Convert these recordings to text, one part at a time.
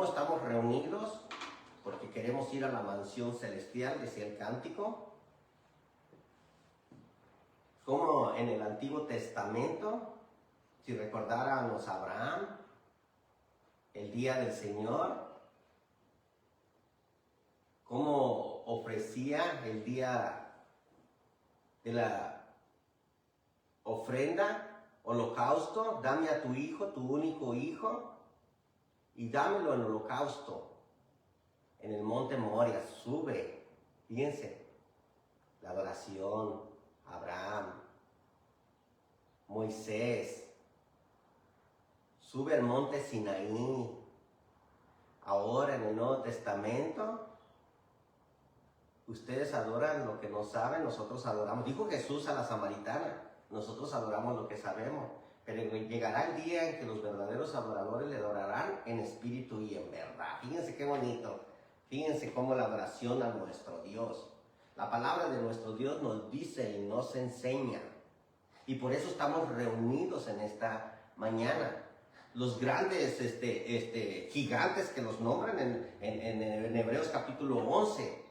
¿Cómo estamos reunidos? Porque queremos ir a la mansión celestial, decía el cántico. Como en el Antiguo Testamento, si recordáramos a Abraham, el día del Señor, cómo ofrecía el día de la ofrenda, holocausto, dame a tu hijo, tu único hijo, y dámelo en holocausto. En el monte Moria, sube, fíjense, la adoración, Abraham, Moisés, sube al monte Sinaí. Ahora en el Nuevo Testamento, ustedes adoran lo que no saben, nosotros adoramos. Dijo Jesús a la samaritana, nosotros adoramos lo que sabemos. Pero llegará el día en que los verdaderos adoradores le adorarán en espíritu y en verdad. Fíjense qué bonito. Fíjense cómo la adoración a nuestro Dios. La palabra de nuestro Dios nos dice y nos enseña. Y por eso estamos reunidos en esta mañana. Los grandes gigantes que los nombran en Hebreos capítulo 11.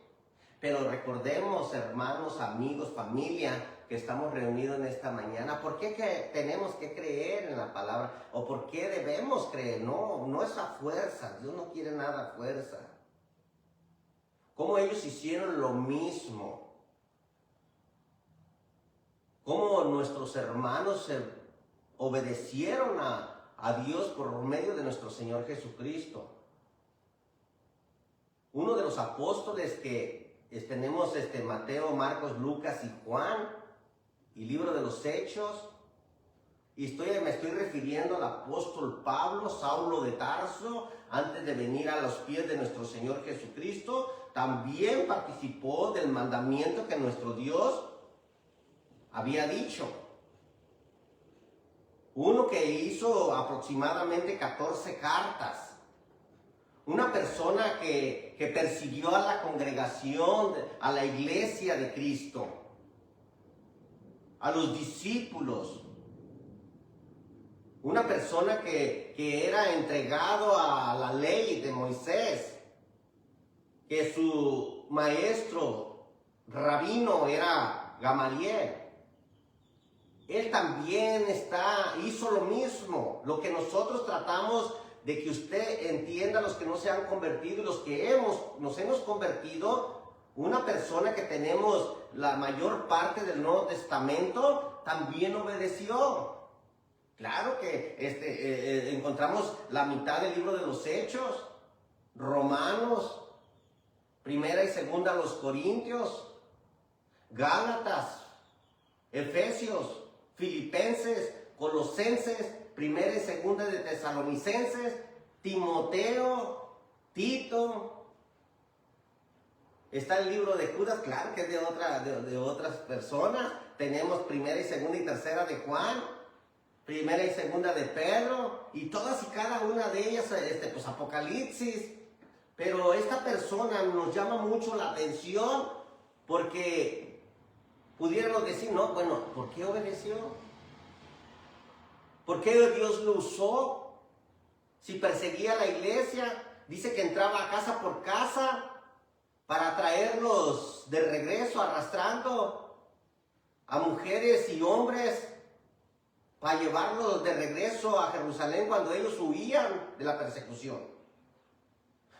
Pero recordemos, hermanos, amigos, familia, que estamos reunidos en esta mañana. ¿Por qué tenemos que creer en la palabra? ¿O por qué debemos creer? No es a fuerza. Dios no quiere nada a fuerza. Cómo ellos hicieron lo mismo. Cómo nuestros hermanos se obedecieron a Dios por medio de nuestro Señor Jesucristo. Uno de los apóstoles que tenemos Mateo, Marcos, Lucas y Juan, y libro de los Hechos, y me estoy refiriendo al apóstol Pablo, Saulo de Tarso, antes de venir a los pies de nuestro Señor Jesucristo, también participó del mandamiento que nuestro Dios había dicho. Uno que hizo aproximadamente 14 cartas. Una persona que persiguió a la congregación, a la iglesia de Cristo, a los discípulos. Una persona que era entregado a la ley de Moisés, que su maestro rabino era Gamaliel. Él también hizo lo mismo, lo que nosotros tratamos de que usted entienda, los que no se han convertido y los que nos hemos convertido. Una persona que tenemos la mayor parte del Nuevo Testamento también obedeció. Claro que encontramos la mitad del libro de los Hechos, Romanos, Primera y Segunda los Corintios, Gálatas, Efesios, Filipenses, Colosenses, Primera y Segunda de Tesalonicenses, Timoteo, Tito. Está el libro de Judas, claro que es de otras personas. Tenemos Primera y Segunda y Tercera de Juan, Primera y Segunda de Pedro, y todas y cada una de ellas, pues Apocalipsis. Pero esta persona nos llama mucho la atención porque pudiéramos decir, no, bueno, ¿por qué obedeció? ¿Por qué Dios lo usó? Si perseguía a la iglesia, dice que entraba casa por casa para traerlos de regreso, arrastrando a mujeres y hombres, para llevarlos de regreso a Jerusalén cuando ellos huían de la persecución.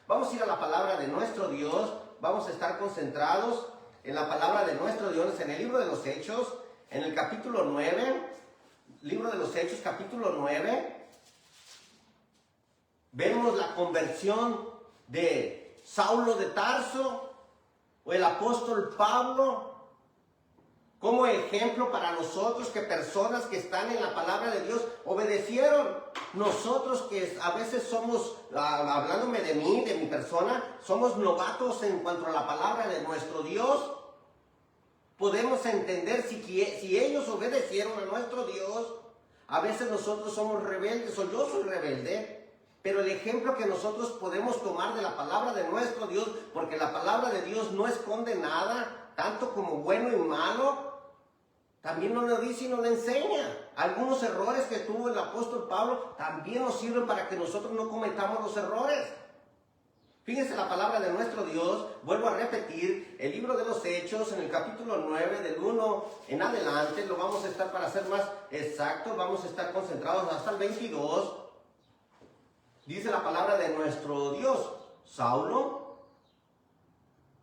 Vamos a ir a la palabra de nuestro Dios, vamos a estar concentrados en la palabra de nuestro Dios, en el libro de los Hechos, en el capítulo 9, libro de los Hechos, capítulo 9, vemos la conversión de Saulo de Tarso, o el apóstol Pablo, como ejemplo para nosotros, que personas que están en la palabra de Dios obedecieron. Nosotros que a veces somos, hablándome de mí, de mi persona, somos novatos en cuanto a la palabra de nuestro Dios. Podemos entender si ellos obedecieron a nuestro Dios. A veces nosotros somos rebeldes, o yo soy rebelde. Pero el ejemplo que nosotros podemos tomar de la palabra de nuestro Dios, porque la palabra de Dios no esconde nada, tanto como bueno y malo, también nos lo dice y nos lo enseña. Algunos errores que tuvo el apóstol Pablo también nos sirven para que nosotros no cometamos los errores. Fíjense la palabra de nuestro Dios, vuelvo a repetir, el libro de los Hechos, en el capítulo 9, del 1 en adelante, lo vamos a estar, para ser más exactos, vamos a estar concentrados hasta el 22. Dice la palabra de nuestro Dios: Saulo,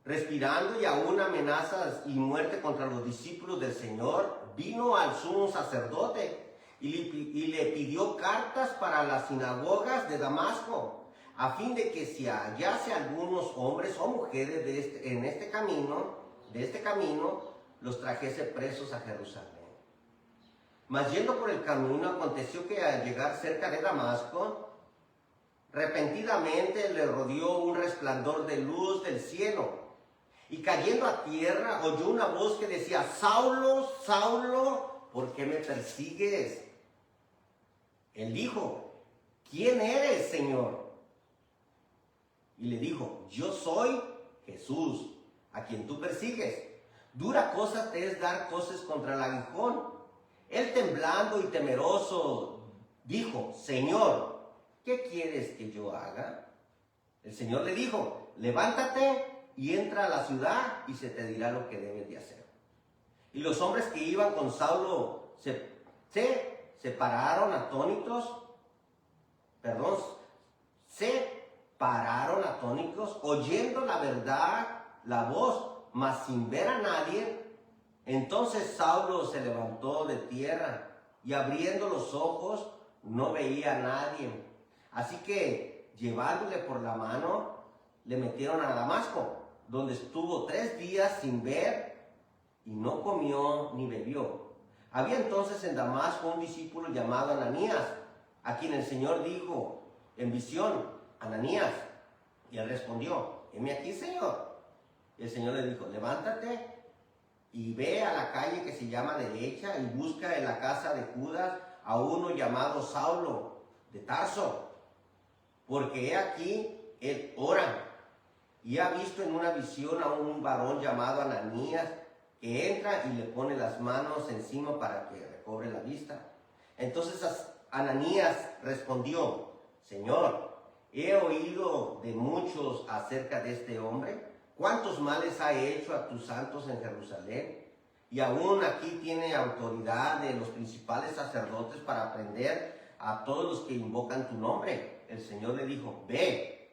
respirando y aún amenazas y muerte contra los discípulos del Señor, vino al sumo sacerdote y le pidió cartas para las sinagogas de Damasco, a fin de que si hallase algunos hombres o mujeres de este camino, los trajese presos a Jerusalén. Mas yendo por el camino, aconteció que al llegar cerca de Damasco, repentinamente le rodeó un resplandor de luz del cielo, y cayendo a tierra oyó una voz que decía: Saulo, Saulo, ¿por qué me persigues? Él dijo: ¿quién eres, Señor? Y le dijo: yo soy Jesús, a quien tú persigues. Dura cosa te es dar coces contra el aguijón. Él, temblando y temeroso, dijo: Señor, ¿qué quieres que yo haga? El Señor le dijo: levántate y entra a la ciudad y se te dirá lo que debes de hacer. Y los hombres que iban con Saulo se pararon atónitos, oyendo la voz, mas sin ver a nadie. Entonces Saulo se levantó de tierra y abriendo los ojos no veía a nadie. Así que, llevándole por la mano, le metieron a Damasco, donde estuvo 3 días sin ver y no comió ni bebió. Había entonces en Damasco un discípulo llamado Ananías, a quien el Señor dijo en visión: Ananías. Y él respondió: heme aquí, Señor. Y el Señor le dijo: levántate y ve a la calle que se llama Derecha y busca en la casa de Judas a uno llamado Saulo de Tarso, porque he aquí él ora y ha visto en una visión a un varón llamado Ananías, que entra y le pone las manos encima para que recobre la vista. Entonces Ananías respondió: Señor, he oído de muchos acerca de este hombre, cuántos males ha hecho a tus santos en Jerusalén, y aún aquí tiene autoridad de los principales sacerdotes para prender a todos los que invocan tu nombre. El Señor le dijo: ve,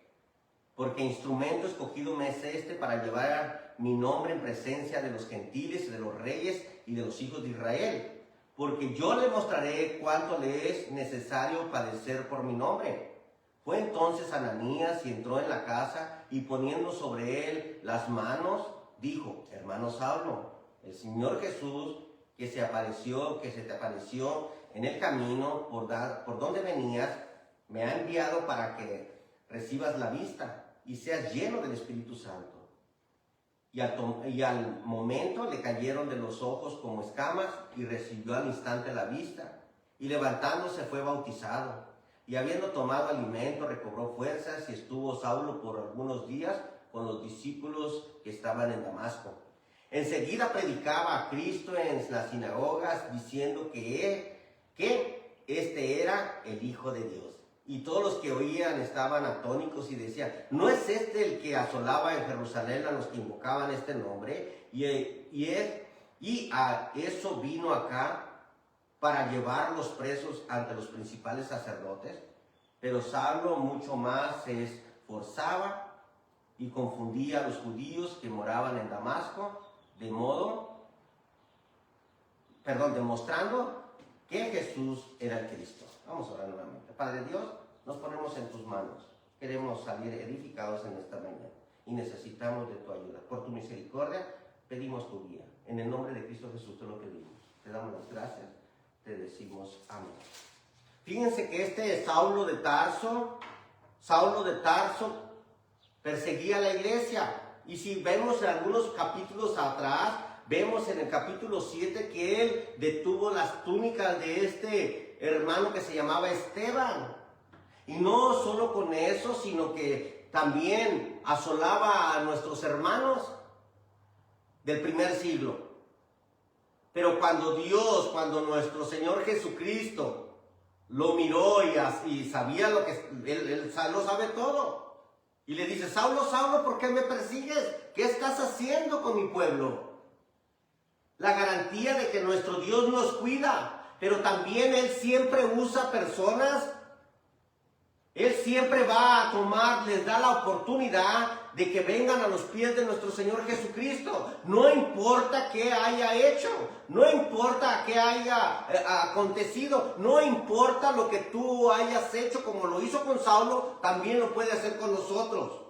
porque instrumento escogido me es este para llevar mi nombre en presencia de los gentiles y de los reyes y de los hijos de Israel, porque yo le mostraré cuánto le es necesario padecer por mi nombre. Fue entonces Ananías y entró en la casa, y poniendo sobre él las manos, dijo: hermano Saulo, el Señor Jesús que se te apareció en el camino por donde venías, me ha enviado para que recibas la vista y seas lleno del Espíritu Santo. Y al momento le cayeron de los ojos como escamas, y recibió al instante la vista, y levantándose fue bautizado. Y habiendo tomado alimento, recobró fuerzas, y estuvo Saulo por algunos días con los discípulos que estaban en Damasco. Enseguida predicaba a Cristo en las sinagogas, diciendo que este era el Hijo de Dios. Y todos los que oían estaban atónicos y decían: ¿no es este el que asolaba en Jerusalén a los que invocaban este nombre? Y a eso vino acá para llevarlos presos ante los principales sacerdotes. Pero Saulo mucho más se esforzaba y confundía a los judíos que moraban en Damasco, demostrando que Jesús era el Cristo. Vamos a orar nuevamente. Padre Dios, nos ponemos en tus manos. Queremos salir edificados en esta mañana y necesitamos de tu ayuda. Por tu misericordia pedimos tu guía. En el nombre de Cristo Jesús te lo pedimos. Te damos las gracias. Te decimos amén. Fíjense que este Saulo de Tarso perseguía a la iglesia. Y si vemos en algunos capítulos atrás, vemos en el capítulo 7 que él detuvo las túnicas de este hermano que se llamaba Esteban. Y no solo con eso, sino que también asolaba a nuestros hermanos del primer siglo. Pero cuando nuestro Señor Jesucristo lo miró y sabía lo que él lo sabe todo, Y le dice, Saulo, Saulo, ¿por qué me persigues? ¿Qué estás haciendo con mi pueblo? La garantía de que nuestro Dios nos cuida, pero también Él siempre usa personas. Él siempre va a tomar, les da la oportunidad de que vengan a los pies de nuestro Señor Jesucristo. No importa qué haya hecho, no importa qué haya acontecido, no importa lo que tú hayas hecho, como lo hizo con Saulo, también lo puede hacer con nosotros.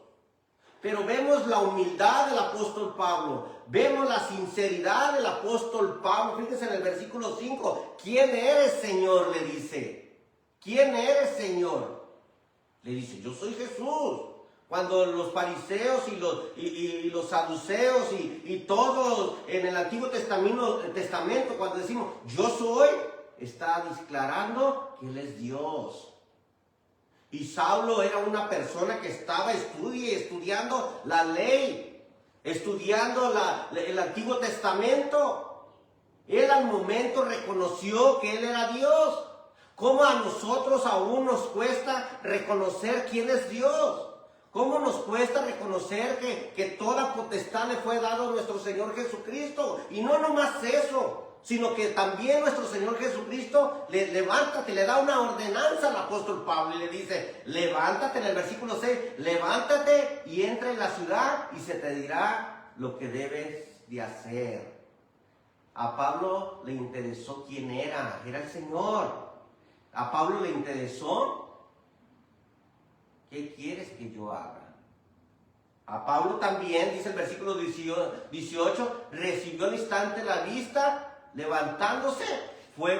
Pero vemos la humildad del apóstol Pablo, vemos la sinceridad del apóstol Pablo. Fíjense en el versículo 5, ¿quién eres, Señor?, le dice. ¿Quién eres, Señor? Le dice, yo soy Jesús. Cuando los fariseos y los saduceos y todos en el Antiguo Testamento, cuando decimos, yo soy, está declarando que Él es Dios. Y Saulo era una persona que estaba estudiando la ley, estudiando el Antiguo Testamento. Él al momento reconoció que Él era Dios. ¿Cómo a nosotros aún nos cuesta reconocer quién es Dios? ¿Cómo nos cuesta reconocer que toda potestad le fue dado a nuestro Señor Jesucristo? Y no nomás eso, sino que también nuestro Señor Jesucristo levántate, le da una ordenanza al apóstol Pablo y le dice, levántate, en el versículo 6, levántate y entra en la ciudad y se te dirá lo que debes de hacer. A Pablo le interesó quién era el Señor. A Pablo le interesó, ¿qué quieres que yo haga? A Pablo también, dice el versículo 18, recibió al instante la vista, levantándose, fue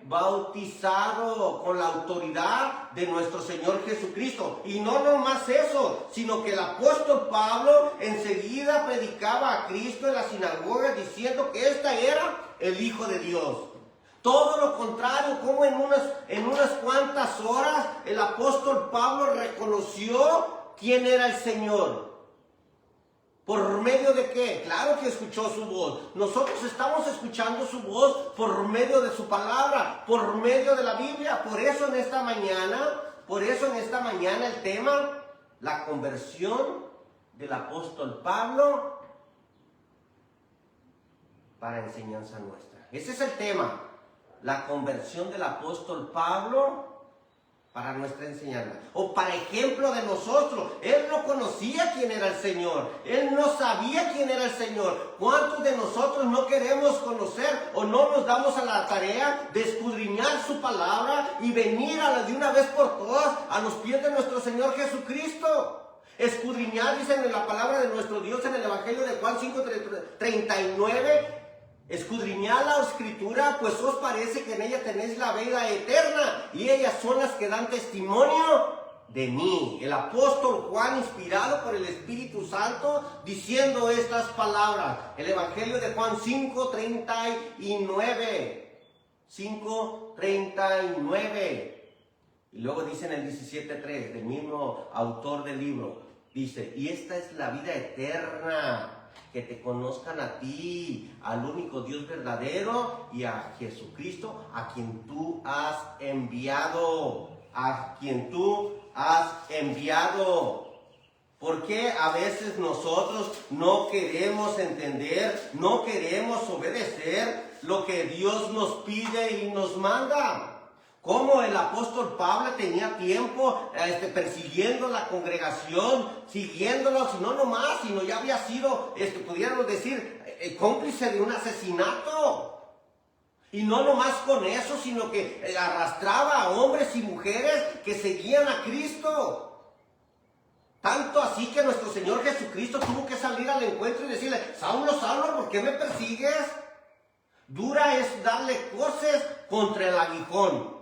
bautizado con la autoridad de nuestro Señor Jesucristo. Y no nomás eso, sino que el apóstol Pablo enseguida predicaba a Cristo en la sinagoga diciendo que este era el Hijo de Dios. Todo lo contrario, como en unas cuantas horas el apóstol Pablo reconoció quién era el Señor. ¿Por medio de qué? Claro que escuchó su voz. Nosotros estamos escuchando su voz por medio de su palabra, por medio de la Biblia. Por eso en esta mañana el tema, la conversión del apóstol Pablo para enseñanza nuestra. Ese es el tema. La conversión del apóstol Pablo para nuestra enseñanza. O para ejemplo de nosotros. Él no conocía quién era el Señor. Él no sabía quién era el Señor. ¿Cuántos de nosotros no queremos conocer o no nos damos a la tarea de escudriñar su palabra y venir de una vez por todas a los pies de nuestro Señor Jesucristo? Escudriñar, dice en la palabra de nuestro Dios en el Evangelio de Juan 5:39. Escudriñad la Escritura, pues os parece que en ella tenéis la vida eterna, y ellas son las que dan testimonio de mí. El apóstol Juan, inspirado por el Espíritu Santo, diciendo estas palabras. El Evangelio de Juan 5:39. 5:39. Y luego dice en el 17:3, del mismo autor del libro, dice, y esta es la vida eterna, que te conozcan a ti, al único Dios verdadero, y a Jesucristo, a quien tú has enviado. ¿Por qué a veces nosotros no queremos entender, no queremos obedecer lo que Dios nos pide y nos manda? Como el apóstol Pablo tenía tiempo persiguiendo la congregación, siguiéndolos, y no nomás, sino ya había sido, pudiéramos decir, cómplice de un asesinato. Y no nomás con eso, sino que arrastraba a hombres y mujeres que seguían a Cristo. Tanto así que nuestro Señor Jesucristo tuvo que salir al encuentro y decirle, Saulo, Saulo, ¿por qué me persigues? Dura es darle coces contra el aguijón.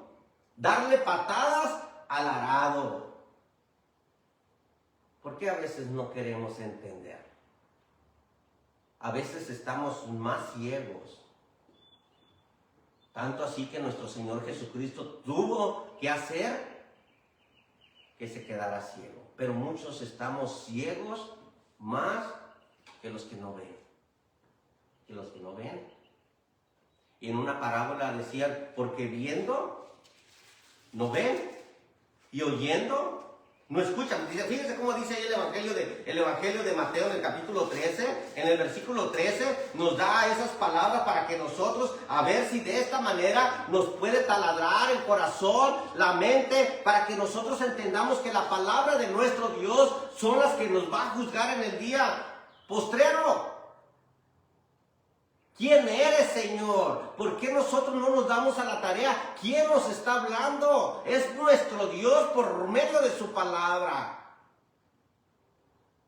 Darle patadas al arado. ¿Por qué a veces no queremos entender? A veces estamos más ciegos. Tanto así que nuestro Señor Jesucristo tuvo que hacer que se quedara ciego. Pero muchos estamos ciegos más que los que no ven. Y en una parábola decían, porque viendo no ven y oyendo no escuchan. Fíjense cómo dice ahí el Evangelio de Mateo en el capítulo 13, en el versículo 13, nos da esas palabras para que nosotros, a ver si de esta manera nos puede taladrar el corazón, la mente, para que nosotros entendamos que la palabra de nuestro Dios son las que nos va a juzgar en el día postrero. ¿Quién eres, Señor? ¿Por qué nosotros no nos damos a la tarea? ¿Quién nos está hablando? Es nuestro Dios por medio de su palabra.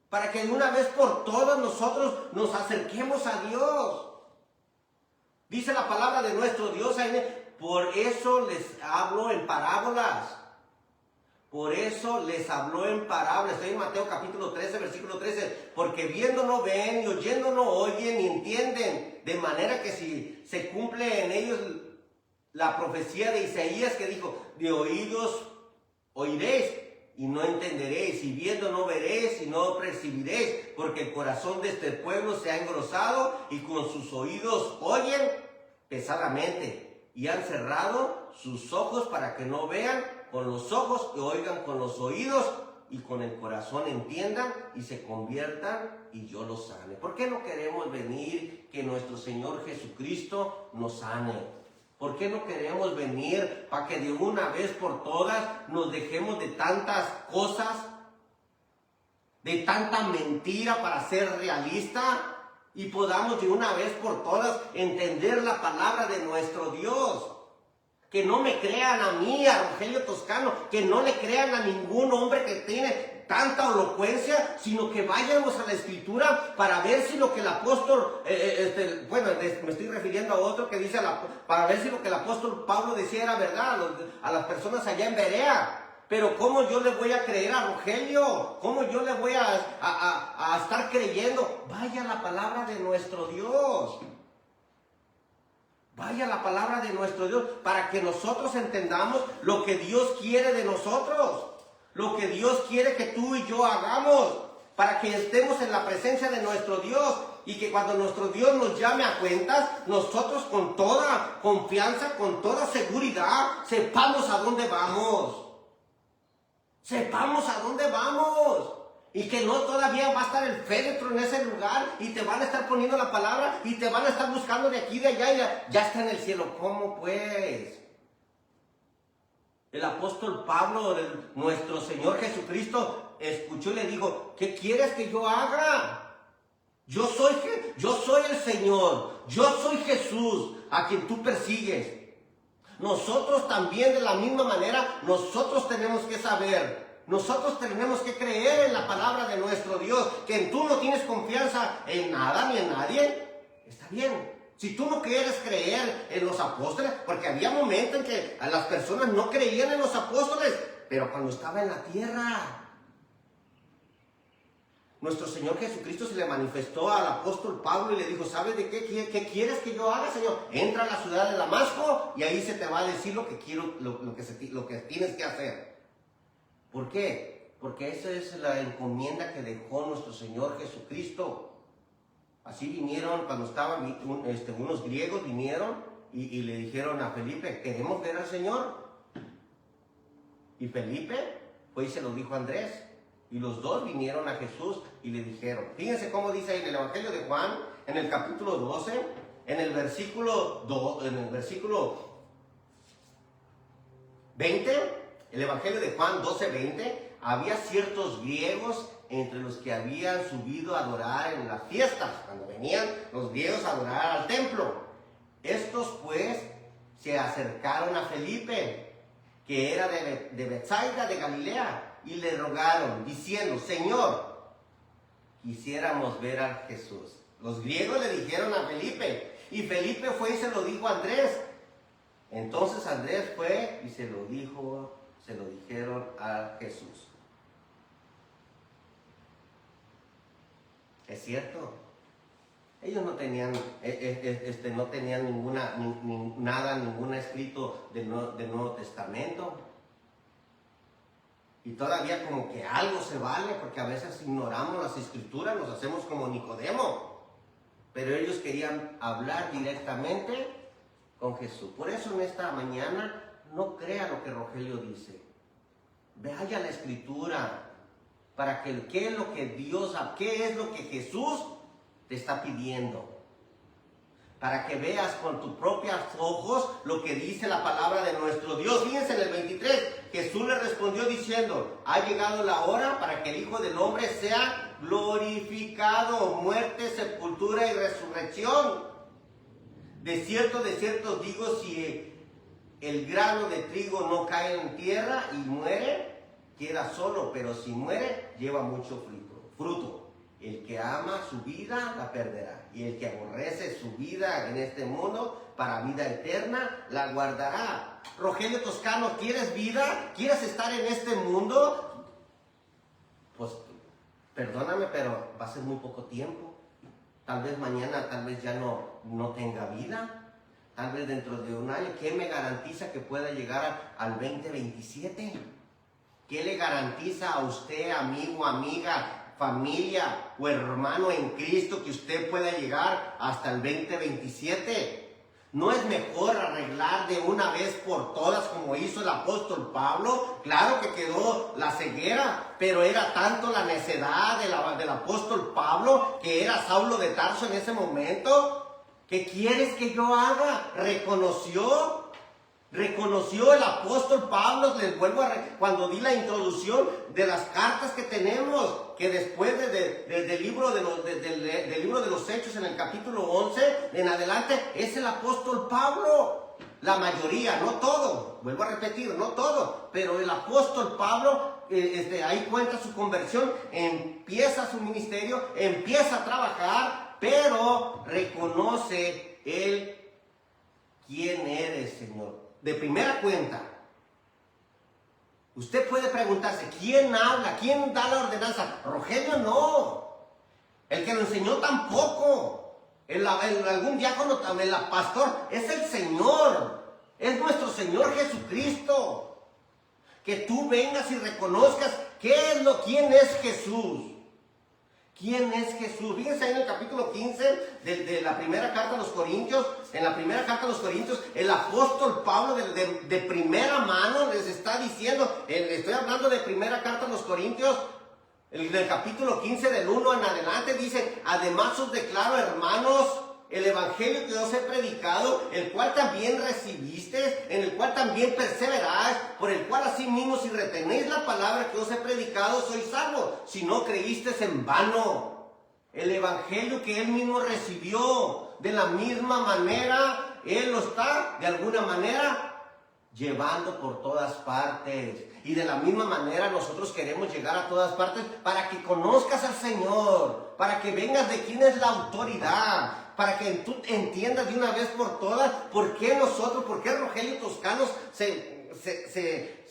Para que de una vez por todas nosotros nos acerquemos a Dios. Dice la palabra de nuestro Dios, por eso les hablo en parábolas. Por eso les habló en parábolas. Estoy en Mateo capítulo 13, versículo 13. Porque viendo no ven, y oyendo no oyen, ni entienden. De manera que si se cumple en ellos la profecía de Isaías que dijo, de oídos oiréis y no entenderéis, y viendo no veréis y no percibiréis, porque el corazón de este pueblo se ha engrosado y con sus oídos oyen pesadamente y han cerrado sus ojos para que no vean con los ojos y oigan con los oídos y con el corazón entiendan y se conviertan y yo los sane. ¿Por qué no queremos venir que nuestro Señor Jesucristo nos sane? ¿Por qué no queremos venir para que de una vez por todas nos dejemos de tantas cosas, de tanta mentira para ser realista y podamos de una vez por todas entender la palabra de nuestro Dios? Que no me crean a mí, a Rogelio Toscano, que no le crean a ningún hombre que tiene tanta elocuencia, sino que vayamos a la Escritura para ver si lo que el apóstol, me estoy refiriendo a otro que dice, para ver si lo que el apóstol Pablo decía era verdad a las personas allá en Berea. Pero ¿cómo yo le voy a creer a Rogelio? ¿Cómo yo le voy a estar creyendo? Vaya a la palabra de nuestro Dios. Vaya la palabra de nuestro Dios para que nosotros entendamos lo que Dios quiere de nosotros. Lo que Dios quiere que tú y yo hagamos. Para que estemos en la presencia de nuestro Dios. Y que cuando nuestro Dios nos llame a cuentas, nosotros con toda confianza, con toda seguridad, sepamos a dónde vamos. Sepamos a dónde vamos. Y que no todavía va a estar el féretro en ese lugar y te van a estar poniendo la palabra y te van a estar buscando de aquí y de allá y ya está en el cielo. ¿Cómo pues? El apóstol Pablo, nuestro Señor Jesucristo, escuchó y le dijo, ¿qué quieres que yo haga? Yo soy el Señor, yo soy Jesús, a quien tú persigues. Nosotros también de la misma manera, nosotros tenemos que saber. Nosotros tenemos que creer en la palabra de nuestro Dios, que tú no tienes confianza en nada ni en nadie, está bien. Si tú no quieres creer en los apóstoles, porque había momentos en que a las personas no creían en los apóstoles, pero cuando estaba en la tierra, nuestro Señor Jesucristo se le manifestó al apóstol Pablo y le dijo, ¿sabes de qué quieres que yo haga, Señor? Entra a la ciudad de Damasco y ahí se te va a decir lo que quiero, lo que tienes que hacer. ¿Por qué? Porque esa es la encomienda que dejó nuestro Señor Jesucristo. Así vinieron, cuando estaban unos griegos vinieron y le dijeron a Felipe, queremos ver al Señor. Y Felipe fue y se lo dijo a Andrés. Y los dos vinieron a Jesús y le dijeron, fíjense cómo dice ahí en el Evangelio de Juan, en el capítulo 12, en el versículo 20, el Evangelio de Juan 12:20, había ciertos griegos entre los que habían subido a adorar en las fiestas, cuando venían los griegos a adorar al templo. Estos pues se acercaron a Felipe, que era de Betsaida de Galilea, y le rogaron, diciendo, Señor, quisiéramos ver a Jesús. Los griegos le dijeron a Felipe, y Felipe fue y se lo dijo a Andrés. Entonces Andrés fue y se lo dijeron a Jesús. ¿Es cierto? Ellos no tenían, ningún escrito del Nuevo Testamento. Y todavía como que algo se vale, porque a veces ignoramos las escrituras, nos hacemos como Nicodemo. Pero ellos querían hablar directamente con Jesús. Por eso en esta mañana no crea lo que Rogelio dice. vaya a la Escritura para que qué es lo que Jesús te está pidiendo. Para que veas con tus propios ojos lo que dice la palabra de nuestro Dios. Fíjense en el 23, Jesús le respondió diciendo: ha llegado la hora para que el Hijo del Hombre sea glorificado, muerte, sepultura y resurrección. De cierto os digo, si el grano de trigo no cae en tierra y muere, queda solo, pero si muere, lleva mucho fruto. El que ama su vida la perderá, y el que aborrece su vida en este mundo para vida eterna la guardará. Rogelio Toscano, ¿quieres vida? ¿Quieres estar en este mundo? Pues perdóname, pero va a ser muy poco tiempo. Tal vez mañana, tal vez ya no tenga vida. Tal vez dentro de un año. ¿Qué me garantiza que pueda llegar al 2027? ¿Qué le garantiza a usted, amigo, amiga, familia o hermano en Cristo, que usted pueda llegar hasta el 2027? ¿No es mejor arreglar de una vez por todas como hizo el apóstol Pablo? Claro que quedó la ceguera, pero era tanto la necedad del apóstol Pablo, que era Saulo de Tarso en ese momento. ¿Qué quieres que yo haga? Reconoció el apóstol Pablo, les vuelvo cuando di la introducción de las cartas que tenemos, que después del libro de los Hechos, en el capítulo 11 en adelante, es el apóstol Pablo. La mayoría, no todo, vuelvo a repetir, no todo, pero el apóstol Pablo, ahí cuenta su conversión, empieza su ministerio, empieza a trabajar, pero reconoce él quién eres, Señor. De primera cuenta, usted puede preguntarse, ¿quién habla? ¿Quién da la ordenanza? Rogelio no. El que lo enseñó tampoco. Algún diácono, el pastor, es el Señor. Es nuestro Señor Jesucristo. Que tú vengas y reconozcas quién es Jesús. ¿Quién es Jesús? Fíjense ahí en el capítulo 15 de la primera carta a los Corintios. En la primera carta a los Corintios, el apóstol Pablo de primera mano les está diciendo, estoy hablando de primera carta a los Corintios, del capítulo 15 del 1 en adelante, dice: además os declaro, hermanos, el evangelio que os he predicado, el cual también recibisteis, en el cual también perseveráis, por el cual asimismo si retenéis la palabra que os he predicado, sois salvos, si no creísteis en vano. El evangelio que él mismo recibió, de la misma manera, él lo está, de alguna manera, llevando por todas partes. Y de la misma manera nosotros queremos llegar a todas partes para que conozcas al Señor, para que vengas de quién es la autoridad, para que tú entiendas de una vez por todas por qué Rogelio Toscano se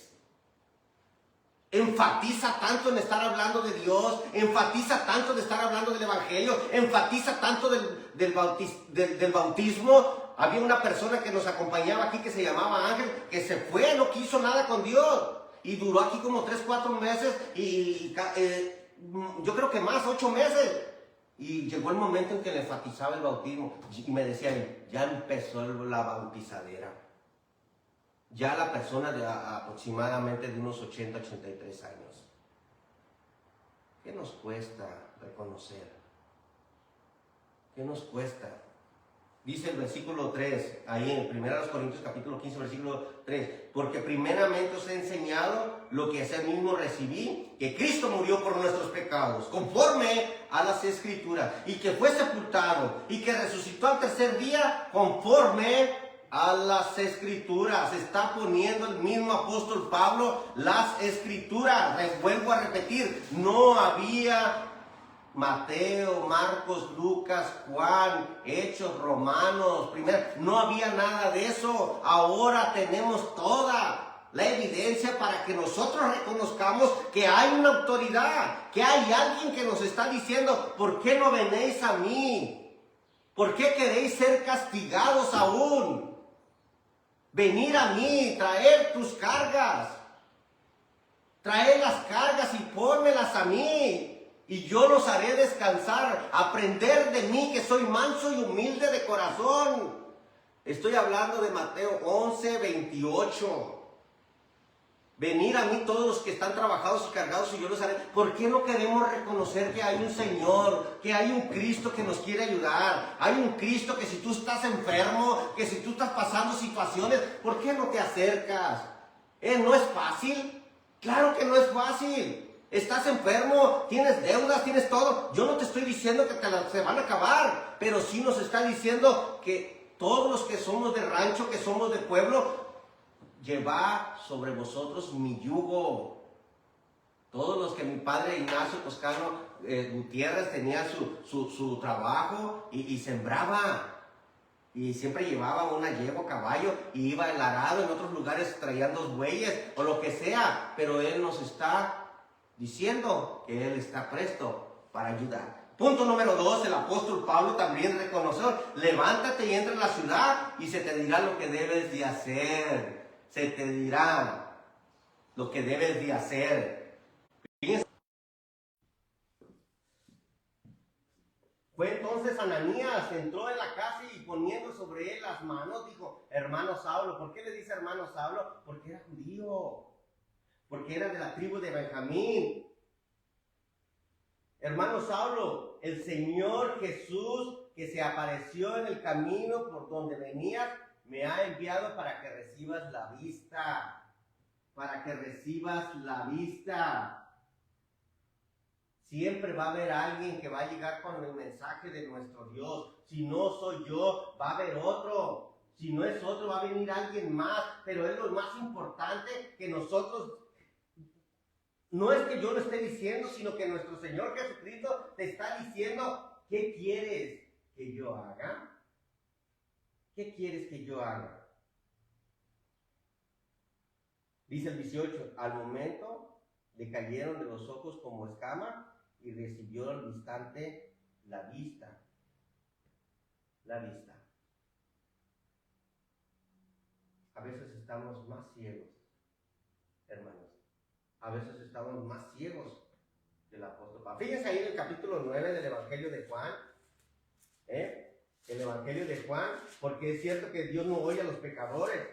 enfatiza tanto en estar hablando de Dios, enfatiza tanto de estar hablando del Evangelio, enfatiza tanto del bautismo. Había una persona que nos acompañaba aquí que se llamaba Ángel, que se fue, no quiso nada con Dios. Y duró aquí como 3-4 meses y yo creo que más, 8 meses. Y llegó el momento en que le enfatizaba el bautismo. Y me decía él, ya empezó la bautizadera. Ya la persona de aproximadamente de unos 80-83 años. ¿Qué nos cuesta reconocer? ¿Qué nos cuesta? Dice el versículo 3, ahí en 1 Corintios capítulo 15, versículo 3, porque primeramente os he enseñado lo que ese mismo recibí, que Cristo murió por nuestros pecados, conforme a las Escrituras, y que fue sepultado, y que resucitó al tercer día, conforme a las Escrituras. Está poniendo el mismo apóstol Pablo las Escrituras. Les vuelvo a repetir, no había Mateo, Marcos, Lucas, Juan, Hechos, Romanos, no había nada de eso. Ahora tenemos toda la evidencia para que nosotros reconozcamos que hay una autoridad, que hay alguien que nos está diciendo, ¿por qué no venís a mí? ¿Por qué queréis ser castigados aún? Venir a mí, traer tus cargas, traer las cargas y pónmelas a mí. Y yo los haré descansar, aprender de mí que soy manso y humilde de corazón. Estoy hablando de Mateo 11:28. Venir a mí todos los que están trabajados y cargados y yo los haré. ¿Por qué no queremos reconocer que hay un Señor, que hay un Cristo que nos quiere ayudar? Hay un Cristo que si tú estás enfermo, que si tú estás pasando situaciones, ¿por qué no te acercas? ¿No es fácil? Claro que no es fácil. Estás enfermo, tienes deudas, tienes todo. Yo no te estoy diciendo que se van a acabar, pero sí nos está diciendo que todos los que somos de rancho, que somos de pueblo, llevad sobre vosotros mi yugo. Todos los que mi padre Ignacio Toscano Gutiérrez tenía su trabajo y sembraba. Y siempre llevaba una yegua, caballo, y iba el arado, en otros lugares traían 2 bueyes, o lo que sea. Pero él nos está diciendo que él está presto para ayudar. Punto número 2, el apóstol Pablo también reconoció: levántate y entra en la ciudad y se te dirá lo que debes de hacer. Se te dirá lo que debes de hacer. Fíjense. Fue entonces Ananías, entró en la casa y poniendo sobre él las manos, dijo: hermano Saulo. ¿Por qué le dice hermano Saulo? Porque era judío, porque era de la tribu de Benjamín. Hermano Saulo, el Señor Jesús que se apareció en el camino por donde venías, me ha enviado para que recibas la vista. Para que recibas la vista. Siempre va a haber alguien que va a llegar con el mensaje de nuestro Dios. Si no soy yo, va a haber otro. Si no es otro, va a venir alguien más. Pero es lo más importante que nosotros, no es que yo lo esté diciendo, sino que nuestro Señor Jesucristo te está diciendo: ¿qué quieres que yo haga? ¿Qué quieres que yo haga? Dice el 18, al momento le cayeron de los ojos como escama y recibió al instante la vista. La vista. A veces estamos más ciegos, hermanos. A veces estamos más ciegos que el apóstol Pablo. Fíjense ahí en el capítulo 9 del Evangelio de Juan. El Evangelio de Juan, porque es cierto que Dios no oye a los pecadores.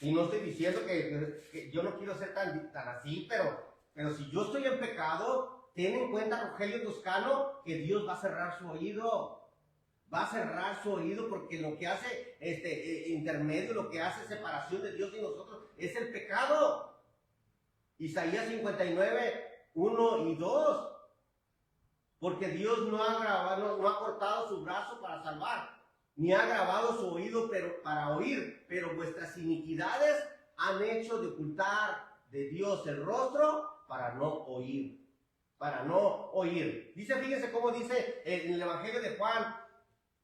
Y no estoy diciendo que yo no quiero ser tan así, pero si yo estoy en pecado, ten en cuenta, Rogelio Toscano, que Dios va a cerrar su oído. Va a cerrar su oído porque lo que hace intermedio, lo que hace separación de Dios y nosotros es el pecado. Isaías 59, 1 y 2. Porque Dios no ha cortado su brazo para salvar, ni ha grabado su oído para oír, pero vuestras iniquidades han hecho de ocultar de Dios el rostro para no oír. Para no oír. Dice, fíjense cómo dice en el Evangelio de Juan,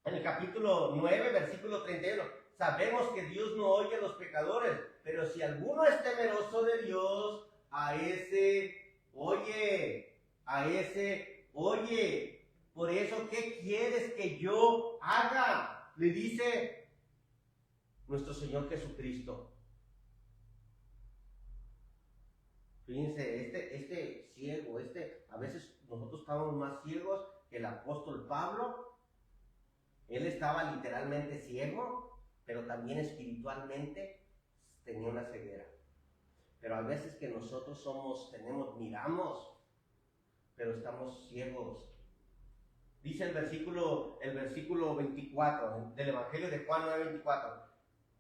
en el capítulo 9, versículo 31. Sabemos que Dios no oye a los pecadores, pero si alguno es temeroso de Dios, a ese oye, a ese oye. Por eso, ¿qué quieres que yo haga? Le dice nuestro Señor Jesucristo. Fíjense, este ciego, a veces nosotros estamos más ciegos que el apóstol Pablo. Él estaba literalmente ciego, pero también espiritualmente tenía una ceguera. Pero a veces que nosotros miramos, pero estamos ciegos. Dice el versículo 24 del Evangelio de Juan 9:24,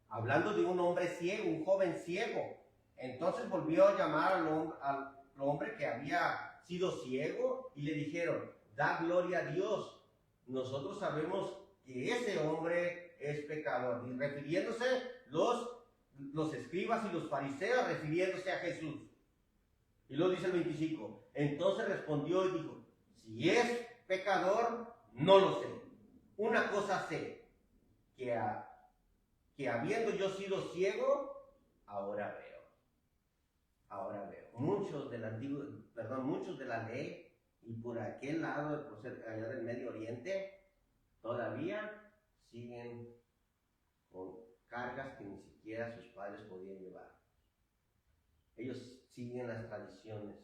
hablando de un hombre ciego, un joven ciego. Entonces volvió a llamar al hombre que había sido ciego y le dijeron: da gloria a Dios. Nosotros sabemos que ese hombre es pecador. Y refiriéndose los escribas y los fariseos, refiriéndose a Jesús. Y luego dice el 25, entonces respondió y dijo: si es pecador, no lo sé. Una cosa sé, que habiendo yo sido ciego, ahora veo. Ahora veo. Muchos de la ley, y por aquel lado, por ser allá del Medio Oriente, todavía siguen con cargas que ni siquiera sus padres podían llevar. Ellos siguen las tradiciones.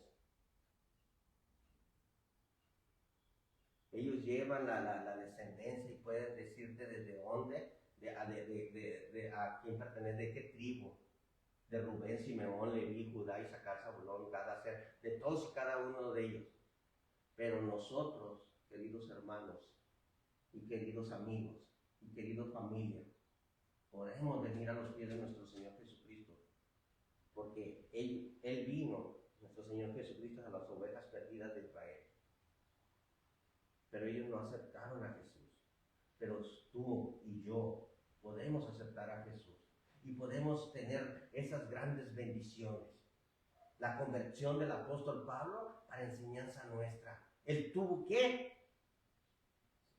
Ellos llevan la descendencia y pueden decirte desde dónde, a quién pertenece, de qué tribu. de Rubén, Simeón, Leví, Judá, Isaacar, Zabulón, Gad, Aser, de todos y cada uno de ellos. Pero nosotros, queridos hermanos y queridos amigos y queridos familia, podemos venir a los pies de nuestro Señor Jesucristo, porque Él vino, nuestro Señor Jesucristo, a las ovejas perdidas de Israel. Pero ellos no aceptaron a Jesús. Pero tú y yo podemos aceptar a Jesús y podemos tener esas grandes bendiciones. La conversión del apóstol Pablo para enseñanza nuestra. Él tuvo que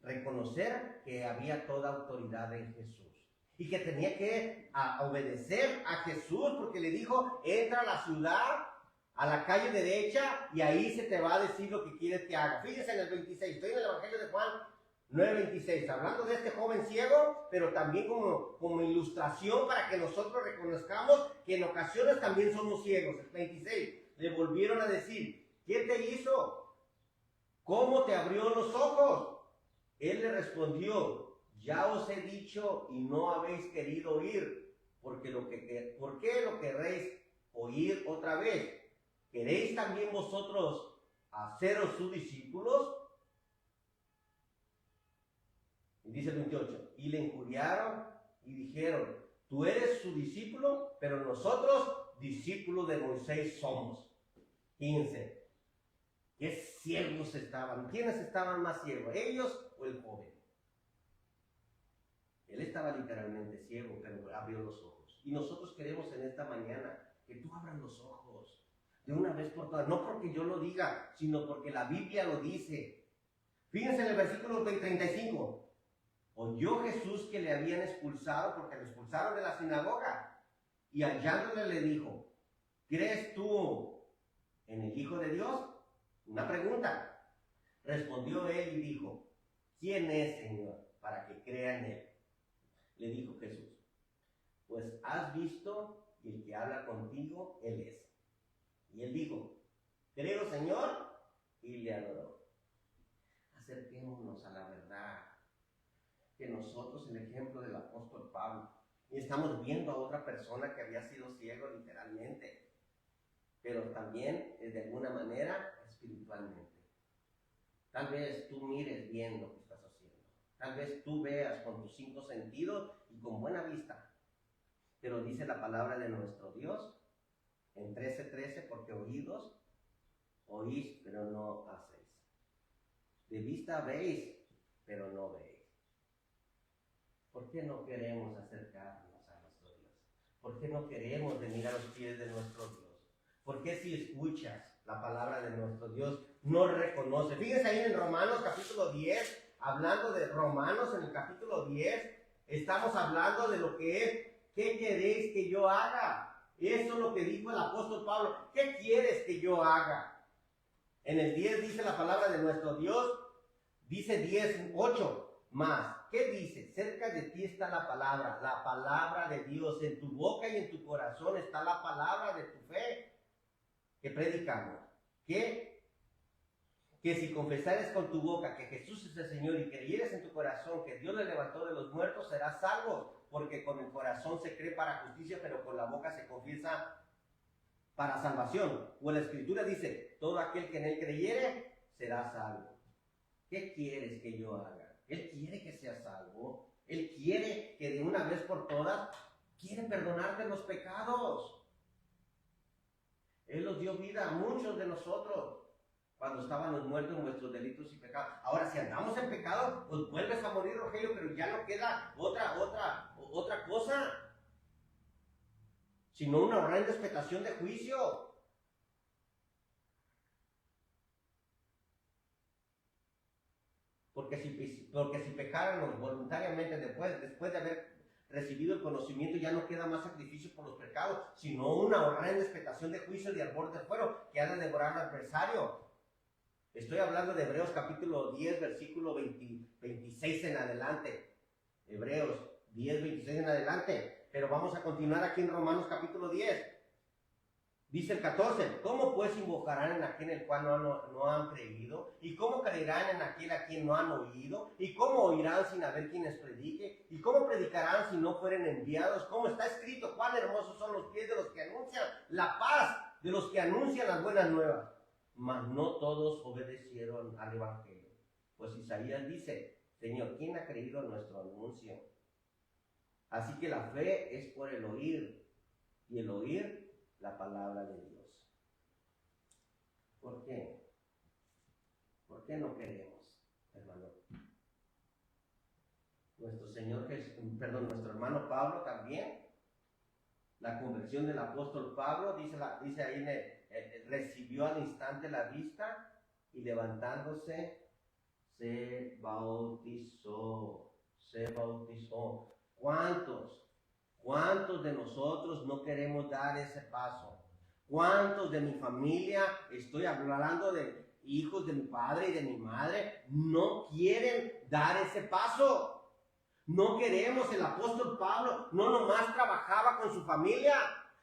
reconocer que había toda autoridad en Jesús y que tenía que obedecer a Jesús, porque le dijo: entra a la ciudad, a la calle derecha, y ahí se te va a decir lo que quieres que haga. Fíjense en el 26, estoy en el Evangelio de Juan 9:26, hablando de este joven ciego, pero también como ilustración para que nosotros reconozcamos que en ocasiones también somos ciegos. El 26, le volvieron a decir: ¿qué te hizo? ¿Cómo te abrió los ojos? Él le respondió: ya os he dicho y no habéis querido oír, ¿por qué lo querréis oír otra vez? ¿Queréis también vosotros haceros sus discípulos? Y dice el 28, y le injuriaron y dijeron: tú eres su discípulo, pero nosotros discípulos de Moisés somos. Fíjense, qué ciegos estaban. ¿Quiénes estaban más ciegos, ellos o el joven? Él estaba literalmente ciego, pero abrió los ojos. Y nosotros queremos en esta mañana que tú abras los ojos de una vez por todas. No porque yo lo diga, sino porque la Biblia lo dice. Fíjense en el versículo 35. Oyó Jesús que le habían expulsado, porque lo expulsaron de la sinagoga, y hallándole le dijo: ¿crees tú en el Hijo de Dios? Una pregunta. Respondió él y dijo: ¿quién es, Señor, para que crea en él? Le dijo Jesús: pues has visto, y el que habla contigo, él es. Y él dijo: creo, Señor, y le adoró. Acerquémonos a la verdad. Que nosotros, el ejemplo del apóstol Pablo, y estamos viendo a otra persona que había sido ciego literalmente, pero también de alguna manera espiritualmente. Tal vez tú mires bien lo que estás haciendo, tal vez tú veas con tus 5 sentidos y con buena vista, pero dice la palabra de nuestro Dios en 13:13, porque oídos oís, pero no hacéis. De vista veis, pero no veis. ¿Por qué no queremos acercarnos a nuestro Dios? ¿Por qué no queremos venir a los pies de nuestro Dios? ¿Por qué si escuchas la palabra de nuestro Dios no reconoces? Fíjense ahí en Romanos capítulo 10, hablando de Romanos en el capítulo 10, estamos hablando de lo que es: ¿qué queréis que yo haga? Eso es lo que dijo el apóstol Pablo. ¿Qué quieres que yo haga? En el 10 dice la palabra de nuestro Dios, dice 10:8. Más, ¿qué dice? Cerca de ti está la palabra de Dios. En tu boca y en tu corazón está la palabra de tu fe que predicamos. Que si confesares con tu boca que Jesús es el Señor y creyeres en tu corazón que Dios le levantó de los muertos, serás salvo. Porque con el corazón se cree para justicia, pero con la boca se confiesa para salvación. O la Escritura dice: todo aquel que en él creyere será salvo. ¿Qué quieres que yo haga? Él quiere que seas salvo. Él quiere que de una vez por todas, quiere perdonarte los pecados. Él nos dio vida a muchos de nosotros cuando estábamos muertos en nuestros delitos y pecados. Ahora, si andamos en pecado, pues vuelves a morir, Rogelio, pero ya no queda otra cosa, sino una horrenda expectación de juicio. Porque si pecáramos voluntariamente después de haber recibido el conocimiento, ya no queda más sacrificio por los pecados, sino una horrenda expectación de juicio de arbor de fuego que ha de devorar al adversario. Estoy hablando de Hebreos capítulo 10, versículo 26 en adelante. Hebreos 10, 26 en adelante. Pero vamos a continuar aquí en Romanos capítulo 10. Dice el 14, ¿cómo pues invocarán en aquel en el cual no han creído? ¿Y cómo creerán en aquel a quien no han oído? ¿Y cómo oirán sin haber quien les predique? ¿Y cómo predicarán si no fueren enviados? ¿Cómo está escrito? ¿Cuán hermosos son los pies de los que anuncian la paz, de los que anuncian las buenas nuevas? Mas no todos obedecieron al evangelio. Pues Isaías dice, Señor, ¿quién ha creído nuestro anuncio? Así que la fe es por el oír, y el oír la palabra de Dios. ¿Por qué? ¿Por qué no queremos, hermano? Nuestro hermano Pablo también, la conversión del apóstol Pablo, dice ahí, recibió al instante la vista y levantándose se bautizó. ¿Cuántos de nosotros no queremos dar ese paso? ¿Cuántos de mi familia, estoy hablando de hijos de mi padre y de mi madre, no quieren dar ese paso? No queremos. El apóstol Pablo no nomás trabajaba con su familia,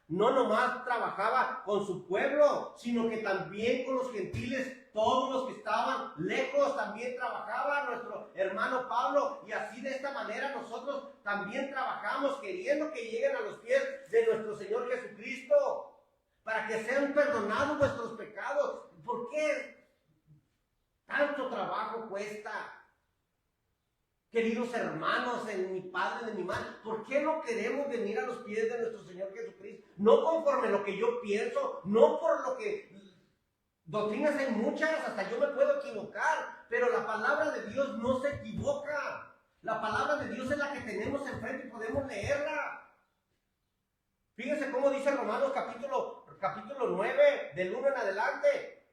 no nomás trabajaba con su pueblo, sino que también con los gentiles. Todos los que estaban lejos también trabajaba nuestro hermano Pablo, y así de esta manera nosotros también trabajamos queriendo que lleguen a los pies de nuestro Señor Jesucristo para que sean perdonados vuestros pecados. ¿Por qué tanto trabajo cuesta? Queridos hermanos, de mi padre, de mi madre, ¿por qué no queremos venir a los pies de nuestro Señor Jesucristo? No conforme lo que yo pienso, no por lo que... Doctrinas hay muchas, hasta yo me puedo equivocar, pero la palabra de Dios no se equivoca. La palabra de Dios es la que tenemos enfrente y podemos leerla. Fíjense cómo dice Romanos capítulo 9, del 1 en adelante.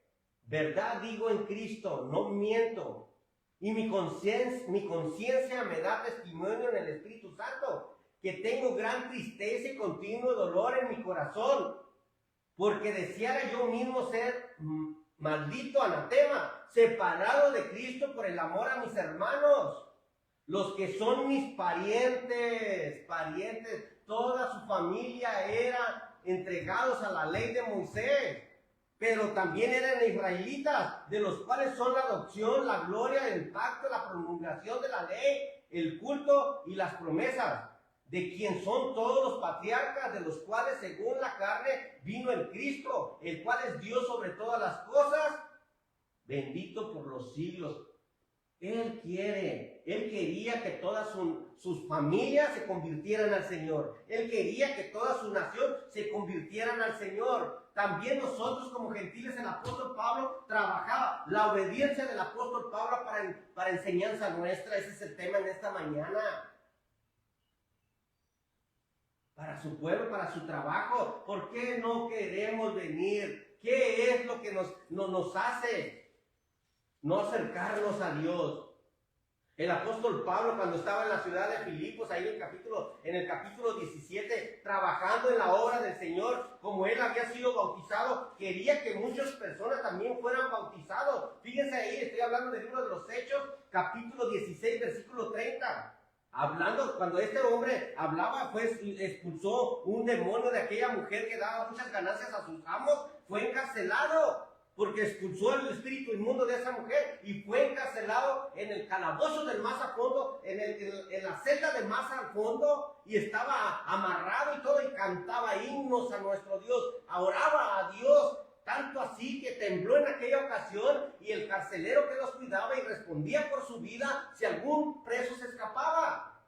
Verdad digo en Cristo, no miento, y mi conciencia me da testimonio en el Espíritu Santo, que tengo gran tristeza y continuo dolor en mi corazón, porque deseara yo mismo ser maldito, anatema, separado de Cristo por el amor a mis hermanos, los que son mis parientes, toda su familia era entregados a la ley de Moisés, pero también eran israelitas, de los cuales son la adopción, la gloria, el pacto, la promulgación de la ley, el culto y las promesas, de quien son todos los patriarcas, de los cuales según la carne vino el Cristo, el cual es Dios sobre todas las cosas, bendito por los siglos. Él quería que todas sus familias se convirtieran al Señor. Él quería que toda su nación se convirtieran al Señor. También nosotros como gentiles, el apóstol Pablo trabajaba. La obediencia del apóstol Pablo para enseñanza nuestra, ese es el tema en esta mañana. Para su pueblo, para su trabajo. ¿Por qué no queremos venir? ¿Qué es lo que nos hace no acercarnos a Dios? El apóstol Pablo, cuando estaba en la ciudad de Filipos, ahí en el capítulo 17, trabajando en la obra del Señor, como él había sido bautizado, quería que muchas personas también fueran bautizados. Fíjense ahí, estoy hablando del libro de los Hechos, capítulo 16, versículo 30. Cuando este hombre hablaba, pues expulsó un demonio de aquella mujer que daba muchas ganancias a sus amos, fue encarcelado porque expulsó el espíritu inmundo de esa mujer y fue encarcelado en el calabozo del más a fondo, en la celda del más al fondo, y estaba amarrado y todo, y cantaba himnos a nuestro Dios, oraba a Dios, tanto así que tembló en aquella ocasión, y el carcelero que los cuidaba y respondía por su vida si algún preso se escapaba.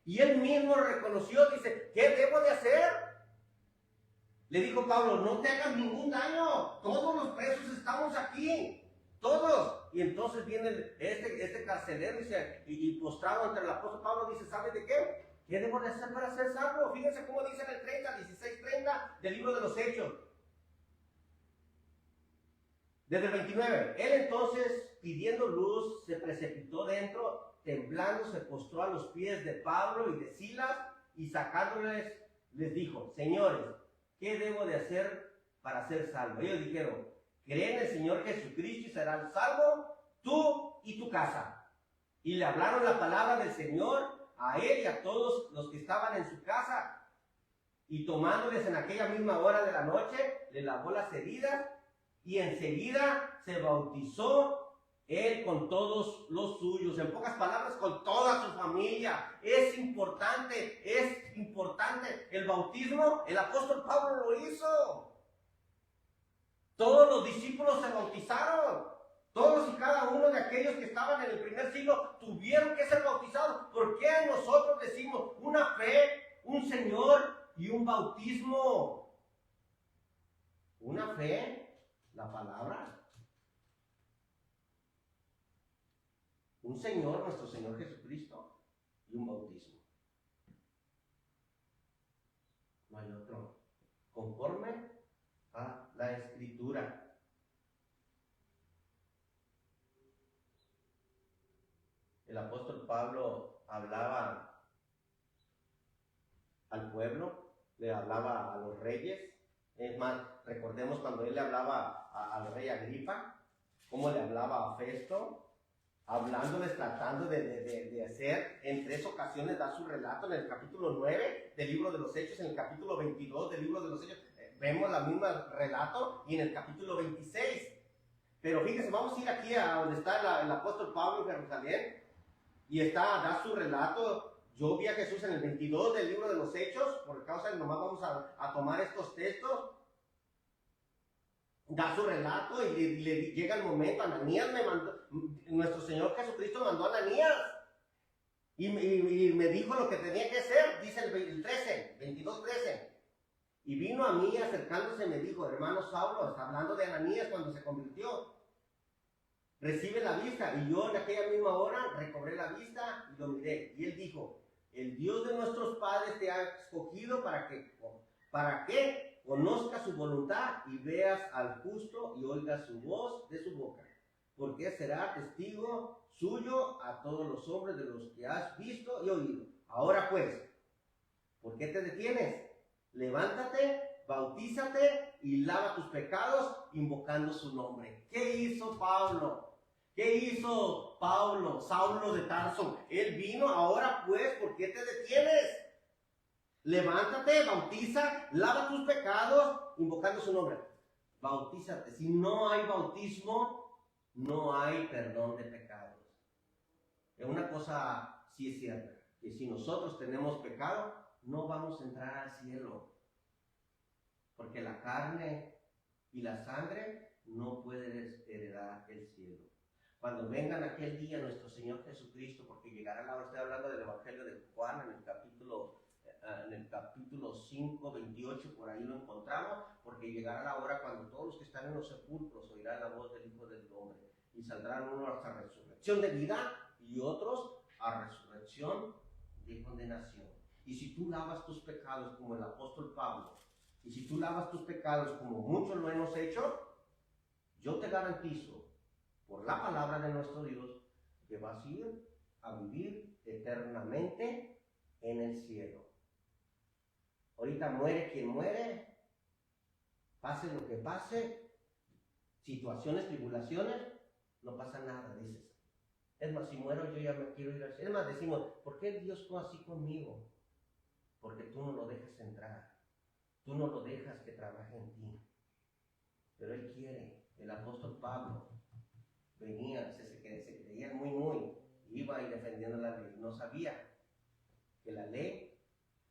Y él mismo reconoció, dice, ¿qué debo de hacer? Le dijo Pablo, no te hagas ningún daño, todos los presos estamos aquí, todos. Y entonces viene este carcelero y postrado ante el apóstol Pablo, dice, ¿sabes de qué? ¿Qué debo de hacer para ser salvo? Fíjense cómo dice en el 16:30 del libro de los Hechos. Desde el 29, él entonces, pidiendo luz, se precipitó dentro, temblando, se postró a los pies de Pablo y de Silas, y sacándoles, les dijo, señores, ¿qué debo de hacer para ser salvo? Ellos dijeron, cree en el Señor Jesucristo y serás salvo, tú y tu casa. Y le hablaron la palabra del Señor a él y a todos los que estaban en su casa. Y tomándoles en aquella misma hora de la noche, le lavó las heridas y enseguida se bautizó él con todos los suyos. En pocas palabras, con toda su familia. Es importante el bautismo. El apóstol Pablo lo hizo. Todos los discípulos se bautizaron. Todos y cada uno de aquellos que estaban en el primer siglo tuvieron que ser bautizados. ¿Por qué nosotros decimos una fe, un Señor y un bautismo? Una fe, la palabra. Un Señor, nuestro Señor Jesucristo, y un bautismo. No hay otro. Conforme a la Escritura. El apóstol Pablo hablaba al pueblo, le hablaba a los reyes. Es más, recordemos cuando él le hablaba al rey Agripa, cómo le hablaba a Festo, hablándoles, tratando de hacer, en 3 ocasiones da su relato. En el capítulo 9 del libro de los Hechos, en el capítulo 22 del libro de los Hechos, vemos la misma relato, y en el capítulo 26. Pero fíjense, vamos a ir aquí a donde está el apóstol Pablo en Jerusalén, y da su relato. Yo vi a Jesús en el 22 del libro de los Hechos, por causa de nomás vamos a tomar estos textos. Da su relato y le llega el momento. Ananías me mandó, nuestro Señor Jesucristo mandó a Ananías y me dijo lo que tenía que hacer. Dice el 22:13. Y vino a mí acercándose y me dijo: hermano Saulo, está hablando de Ananías cuando se convirtió, recibe la vista. Y yo en aquella misma hora recobré la vista y lo miré. Y él dijo: el Dios de nuestros padres te ha escogido para que conozcas su voluntad y veas al justo y oigas su voz de su boca, porque será testigo suyo a todos los hombres de los que has visto y oído. Ahora pues, ¿por qué te detienes? Levántate, bautízate y lava tus pecados invocando su nombre. ¿Qué hizo Pablo? ¿Qué hizo Pablo, Saulo de Tarso? Él vino. Ahora pues, ¿por qué te detienes? Levántate, bautiza, lava tus pecados invocando su nombre. Bautízate. Si no hay bautismo, no hay perdón de pecados. Una cosa sí es cierta, que si nosotros tenemos pecado, no vamos a entrar al cielo, porque la carne y la sangre no pueden heredar el cielo. Cuando vengan aquel día nuestro Señor Jesucristo, porque llegará la hora, estoy hablando del Evangelio de Juan en el capítulo 5, 28, por ahí lo encontramos, porque llegará la hora cuando todos los que están en los sepulcros oirán la voz del Hijo del Hombre, y saldrán unos a resurrección de vida y otros a resurrección de condenación. Y si tú lavas tus pecados como el apóstol Pablo, y si tú lavas tus pecados como muchos lo hemos hecho, yo te garantizo, por la palabra de nuestro Dios, que vas a ir a vivir eternamente en el cielo. Ahorita muere quien muere, pase lo que pase, situaciones, tribulaciones, no pasa nada, dices. Es más, si muero yo ya me quiero ir al cielo. Es más, decimos: ¿por qué Dios fue así conmigo? Porque tú no lo dejas entrar, tú no lo dejas que trabaje en ti. Pero Él quiere. El apóstol Pablo venía, se creía muy, iba y defendiendo la ley. No sabía que la ley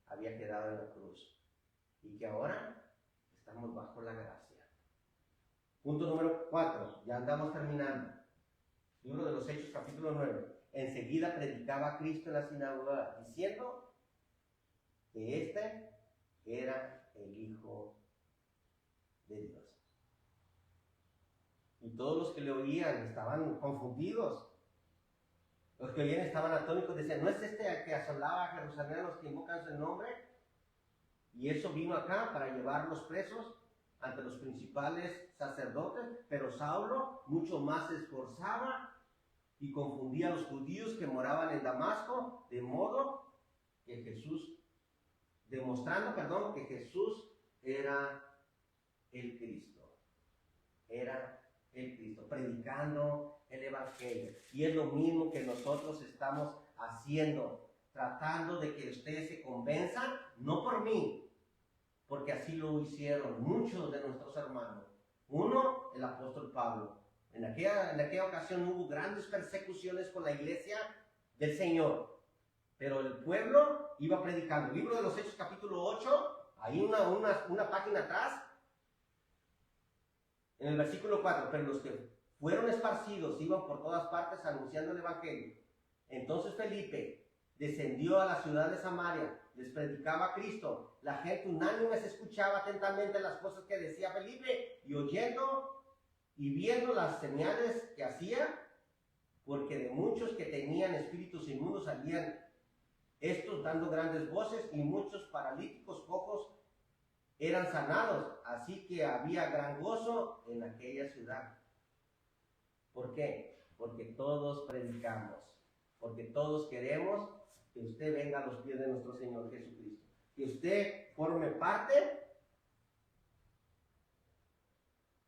había quedado en la cruz y que ahora estamos bajo la gracia. Punto número 4, ya andamos terminando. Libro de los Hechos, capítulo 9. Enseguida predicaba a Cristo en la sinagoga, diciendo que este era el Hijo de Dios. Y todos los que le oían estaban confundidos. Los que oían estaban atónitos, decían: ¿no es este el que asolaba a Jerusalén a los que invocan su nombre? Y eso vino acá para llevarlos presos ante los principales sacerdotes. Pero Saulo mucho más se esforzaba y confundía a los judíos que moraban en Damasco, demostrando que Jesús era el Cristo. Era el Cristo, predicando el Evangelio. Y es lo mismo que nosotros estamos haciendo, tratando de que ustedes se convenzan, no por mí, porque así lo hicieron muchos de nuestros hermanos. Uno, el apóstol Pablo. En aquella ocasión hubo grandes persecuciones con la iglesia del Señor, pero el pueblo iba predicando. El libro de los Hechos capítulo 8, ahí una página atrás, en el versículo 4, pero los que fueron esparcidos iban por todas partes anunciando el evangelio. Entonces Felipe descendió a la ciudad de Samaria, les predicaba a Cristo. La gente unánime se escuchaba atentamente las cosas que decía Felipe, y oyendo y viendo las señales que hacía, porque de muchos que tenían espíritus inmundos salían estos dando grandes voces, y muchos paralíticos cojos eran sanados. Así que había gran gozo en aquella ciudad. ¿Por qué? Porque todos predicamos, porque todos queremos que usted venga a los pies de nuestro Señor Jesucristo, que usted forme parte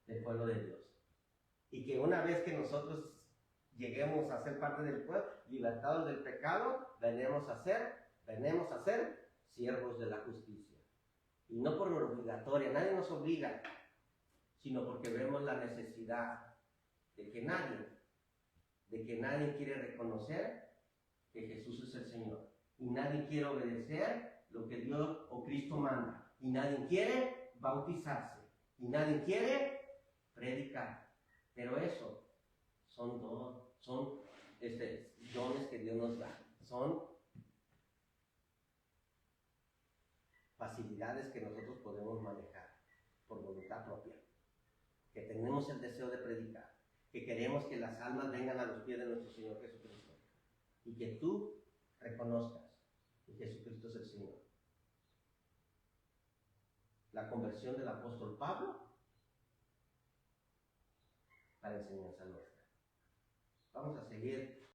del pueblo de Dios, y que una vez que nosotros lleguemos a ser parte del pueblo, libertados del pecado, venimos a ser siervos de la justicia. Y no por obligatoria, nadie nos obliga, sino porque vemos la necesidad de que nadie quiere reconocer que Jesús es el Señor. Y nadie quiere obedecer lo que Dios o Cristo manda. Y nadie quiere bautizarse. Y nadie quiere predicar. Pero eso son dones que Dios nos da. Son facilidades que nosotros podemos manejar por voluntad propia. Que tenemos el deseo de predicar. Que queremos que las almas vengan a los pies de nuestro Señor Jesucristo. Y que tú reconozcas que Jesucristo es el Señor. La conversión del apóstol Pablo para enseñanza nuestra. Vamos a seguir